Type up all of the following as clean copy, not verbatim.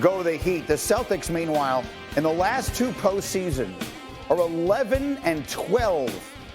go the Heat. The Celtics, meanwhile, in the last two postseasons are 11-12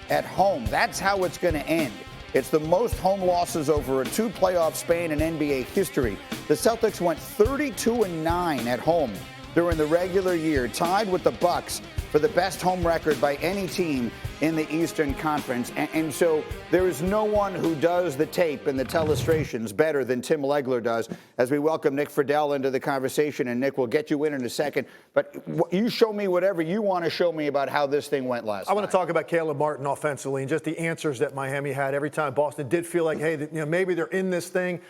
at home. That's how it's going to end. It's the most home losses over a two-playoff span in NBA history. The Celtics went 32-9 at home during the regular year, tied with the Bucks for the best home record by any team in the Eastern Conference. And so there is no one who does the tape and the telestrations better than Tim Legler does, as we welcome Nick Friedell into the conversation. And Nick, we'll get you in a second. But you show me whatever you want to show me about how this thing went last night. I want to talk about Caleb Martin offensively and just the answers that Miami had every time Boston did feel like, hey, maybe they're in this thing.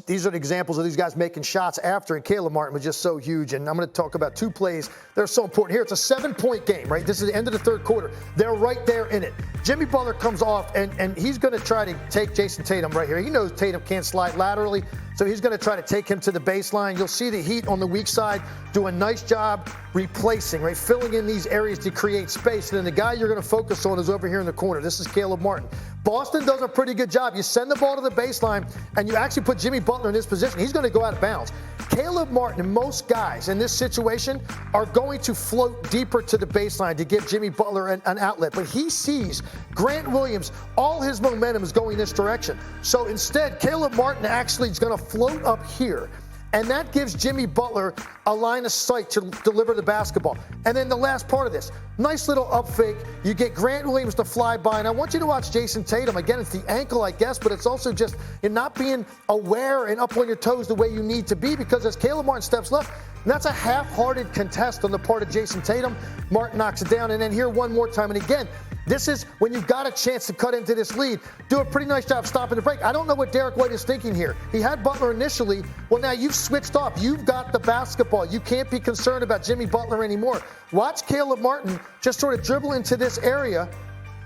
These are the examples of these guys making shots after, and Caleb Martin was just so huge. And I'm going to talk about two plays that are so important here. It's a 7-point game, right? This is the end of the third quarter. They're right there in it. Jimmy Butler comes off, and he's going to try to take Jason Tatum right here. He knows Tatum can't slide laterally, so he's going to try to take him to the baseline. You'll see the Heat on the weak side do a nice job replacing, right, filling in these areas to create space. And then the guy you're going to focus on is over here in the corner. This is Caleb Martin. Boston does a pretty good job. You send the ball to the baseline, and you actually put Jimmy Butler in this position. He's going to go out of bounds. Caleb Martin and most guys in this situation are going to float deeper to the baseline to give Jimmy Butler an outlet. But he sees Grant Williams, all his momentum is going this direction. So instead, Caleb Martin actually is going to float up here. And that gives Jimmy Butler a line of sight to deliver the basketball. And then the last part of this, nice little up fake. You get Grant Williams to fly by. And I want you to watch Jason Tatum. Again, it's the ankle, I guess, but it's also just in not being aware and up on your toes the way you need to be, because as Caleb Martin steps left, and that's a half-hearted contest on the part of Jason Tatum. Martin knocks it down. And then here one more time. And again, this is when you've got a chance to cut into this lead. Do a pretty nice job stopping the break. I don't know what Derek White is thinking here. He had Butler initially. Well, now you've switched off. You've got the basketball. You can't be concerned about Jimmy Butler anymore. Watch Caleb Martin just sort of dribble into this area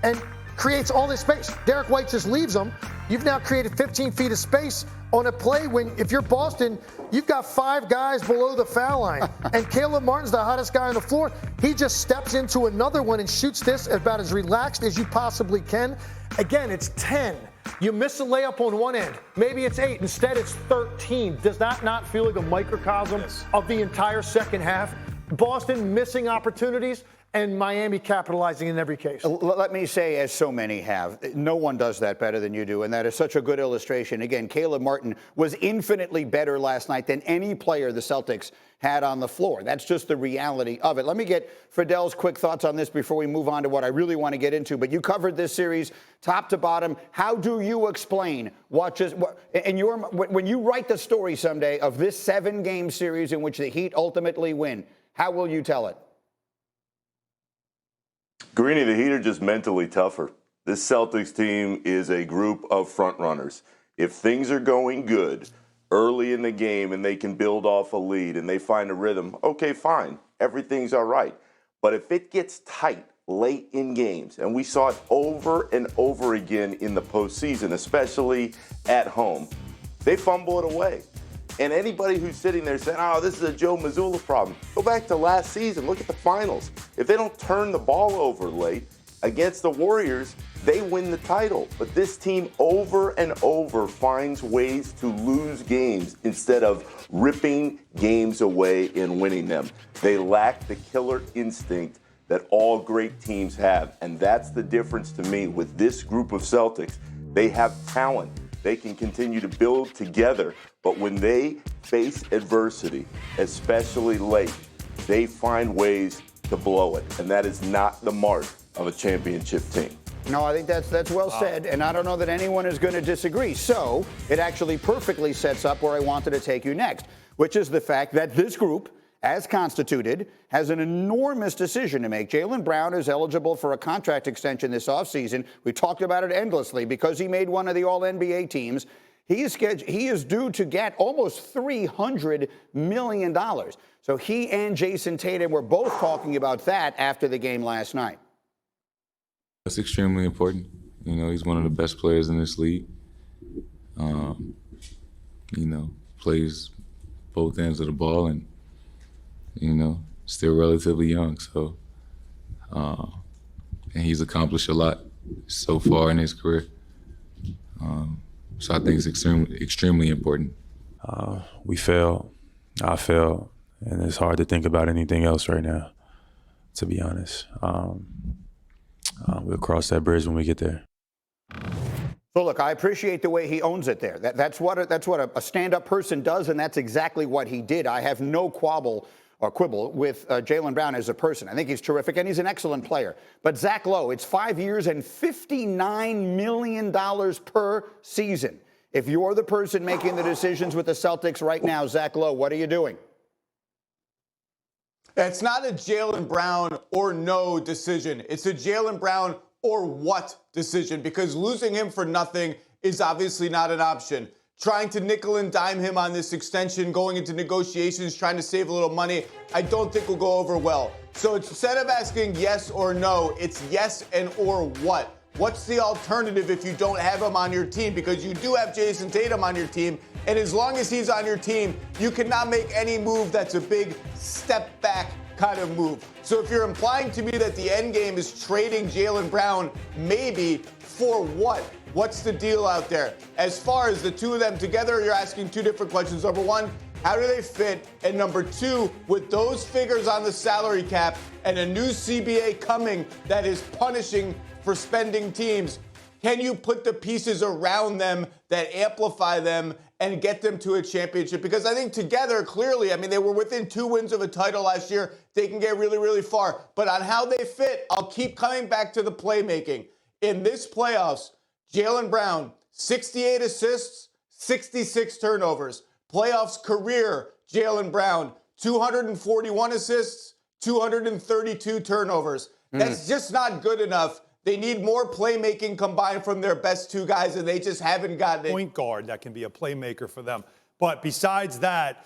and creates all this space. Derek White just leaves him. You've now created 15 feet of space on a play when, if you're Boston, you've got 5 guys below the foul line. And Caleb Martin's the hottest guy on the floor. He just steps into another one and shoots this about as relaxed as you possibly can. Again, it's 10. You miss a layup on one end. Maybe it's 8. Instead, it's 13. Does that not feel like a microcosm of the entire second half? Boston missing opportunities and Miami capitalizing in every case. Let me say, as so many have, no one does that better than you do, and that is such a good illustration. Again, Caleb Martin was infinitely better last night than any player the Celtics had on the floor. That's just the reality of it. Let me get Friedell's quick thoughts on this before we move on to what I really want to get into. But you covered this series top to bottom. How do you explain when you write the story someday of this 7-game series in which the Heat ultimately win? How will you tell it? Greeny, the Heat are just mentally tougher. This Celtics team is a group of front runners. If things are going good early in the game and they can build off a lead and they find a rhythm, okay, fine. Everything's all right. But if it gets tight late in games, and we saw it over and over again in the postseason, especially at home, they fumble it away. And anybody who's sitting there saying, oh, this is a Joe Mazzulla problem, go back to last season. Look at the finals. If they don't turn the ball over late against the Warriors, they win the title. But this team over and over finds ways to lose games instead of ripping games away and winning them. They lack the killer instinct that all great teams have. And that's the difference to me with this group of Celtics. They have talent. They can continue to build together. But when they face adversity, especially late, they find ways to blow it. And that is not the mark of a championship team. No, I think that's well said, and I don't know that anyone is going to disagree. So it actually perfectly sets up where I wanted to take you next, which is the fact that this group, as constituted, has an enormous decision to make. Jaylen Brown is eligible for a contract extension this offseason. We talked about it endlessly because he made one of the All-NBA teams. He is due to get almost $300 million. So he and Jason Tatum were both talking about that after the game last night. That's extremely important. You know, he's one of the best players in this league. You know, plays both ends of the ball and, you know, still relatively young. So, and he's accomplished a lot so far in his career. So I think it's extremely important. We failed I failed, and it's hard to think about anything else right now, to be honest. We'll cross that bridge when we get there. So look, I appreciate the way he owns it there. That's what a stand-up person does, and that's exactly what he did. I have no quibble with Jaylen Brown as a person. I think he's terrific, and he's an excellent player. But Zach Lowe, it's 5 years and $59 million per season. If you're the person making the decisions with the Celtics right now, Zach Lowe, what are you doing? It's not a Jaylen Brown or no decision. It's a Jaylen Brown or what decision, because losing him for nothing is obviously not an option. Trying to nickel and dime him on this extension, going into negotiations, trying to save a little money, I don't think will go over well. So instead of asking yes or no, it's yes and or what. What's the alternative if you don't have him on your team? Because you do have Jason Tatum on your team, and as long as he's on your team, you cannot make any move that's a big step back kind of move. So if you're implying to me that the end game is trading Jaylen Brown, maybe, for what? What's the deal out there? As far as the two of them together, you're asking two different questions. Number one, how do they fit? And number two, with those figures on the salary cap and a new CBA coming that is punishing for spending teams, can you put the pieces around them that amplify them and get them to a championship? Because I think together, clearly, I mean, they were within 2 wins of a title last year. They can get really, really far. But on how they fit, I'll keep coming back to the playmaking. In this playoffs, Jaylen Brown, 68 assists, 66 turnovers. Playoffs career, Jaylen Brown, 241 assists, 232 turnovers. That's just not good enough. They need more playmaking combined from their best two guys, and they just haven't gotten it. Point guard that can be a playmaker for them. But besides that,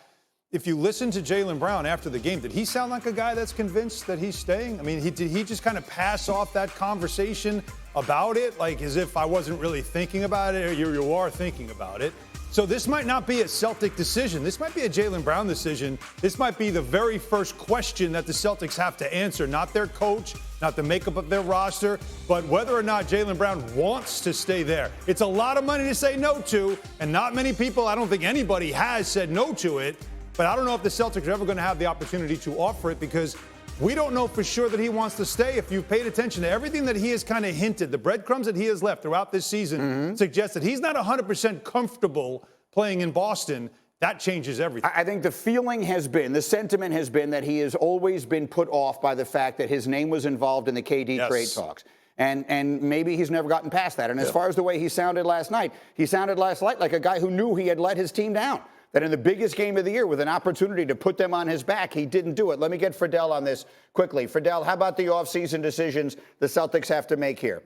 if you listen to Jaylen Brown after the game, did he sound like a guy that's convinced that he's staying? I mean, did he just kind of pass off that conversation about it, like as if I wasn't really thinking about it, or you are thinking about it? So this might not be a Celtic decision. This might be a Jaylen Brown decision. This might be the very first question that the Celtics have to answer, not their coach, not the makeup of their roster, but whether or not Jaylen Brown wants to stay there. It's a lot of money to say no to, and not many people, I don't think anybody has said no to it, but I don't know if the Celtics are ever going to have the opportunity to offer it, because we don't know for sure that he wants to stay. If you've paid attention to everything that he has kind of hinted, the breadcrumbs that he has left throughout this season suggest that he's not 100% comfortable playing in Boston. That changes everything. I think the feeling has been, the sentiment has been that he has always been put off by the fact that his name was involved in the KD trade talks. And maybe he's never gotten past that. And as far as the way he sounded last night like a guy who knew he had let his team down. That in the biggest game of the year, with an opportunity to put them on his back, he didn't do it. Let me get Friedell on this quickly. Friedell, how about the offseason decisions the Celtics have to make here?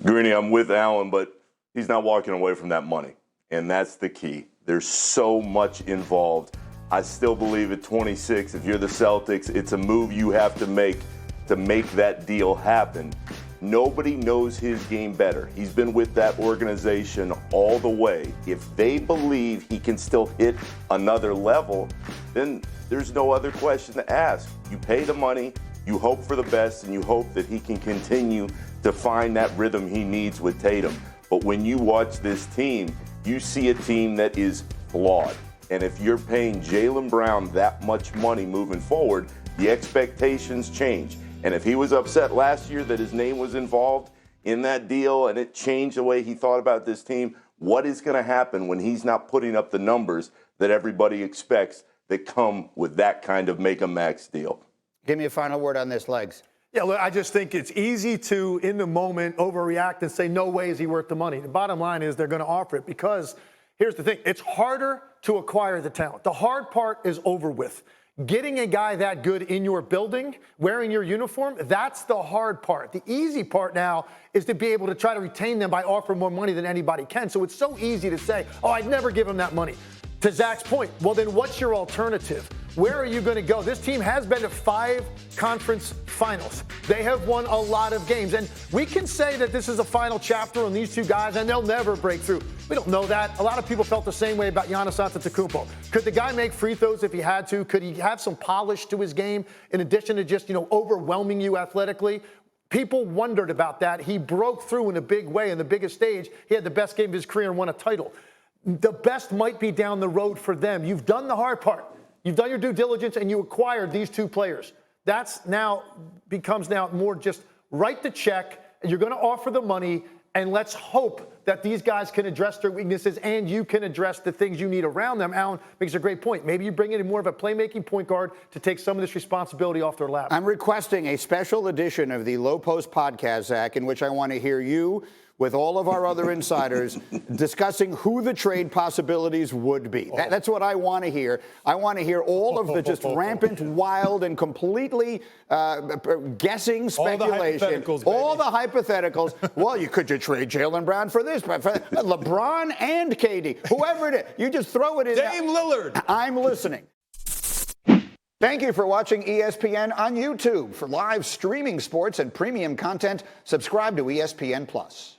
Greeny, I'm with Alan, but he's not walking away from that money, and that's the key. There's so much involved. I still believe at 26, if you're the Celtics, it's a move you have to make that deal happen. Nobody knows his game better. He's been with that organization all the way. If they believe he can still hit another level, then there's no other question to ask. You pay the money, you hope for the best, and you hope that he can continue to find that rhythm he needs with Tatum. But when you watch this team, you see a team that is flawed. And if you're paying Jaylen Brown that much money moving forward, the expectations change. And if he was upset last year that his name was involved in that deal and it changed the way he thought about this team, what is going to happen when he's not putting up the numbers that everybody expects that come with that kind of make-a-max deal? Give me a final word on this, Legs. Yeah, look, I just think it's easy to, in the moment, overreact and say, no way is he worth the money. The bottom line is they're going to offer it, because here's the thing. It's harder to acquire the talent. The hard part is over with. Getting a guy that good in your building, wearing your uniform, that's the hard part. The easy part now is to be able to try to retain them by offering more money than anybody can. So it's so easy to say, oh, I'd never give him that money. To Zach's point, well, then what's your alternative? Where are you going to go? This team has been to 5 conference finals. They have won a lot of games. And we can say that this is a final chapter on these two guys, and they'll never break through. We don't know that. A lot of people felt the same way about Giannis Antetokounmpo. Could the guy make free throws if he had to? Could he have some polish to his game in addition to just, overwhelming you athletically? People wondered about that. He broke through in a big way in the biggest stage. He had the best game of his career and won a title. the best might be down the road for them. You've done the hard part. You've done your due diligence and you acquired these two players. That's now becomes more just write the check, and you're going to offer the money, and let's hope that these guys can address their weaknesses and you can address the things you need around them. Alan makes a great point. Maybe you bring in more of a playmaking point guard to take some of this responsibility off their lap. I'm requesting a special edition of the Low Post podcast, Zach, in which I want to hear you with all of our other insiders discussing who the trade possibilities would be. That's what I want to hear. I want to hear all of the just rampant, wild, and completely guessing speculation. All the hypotheticals. Well, you could trade Jaylen Brown for this, but for LeBron and KD, whoever it is. You just throw it in. Dame Lillard. I'm listening. Thank you for watching ESPN on YouTube. For live streaming sports and premium content, subscribe to ESPN+.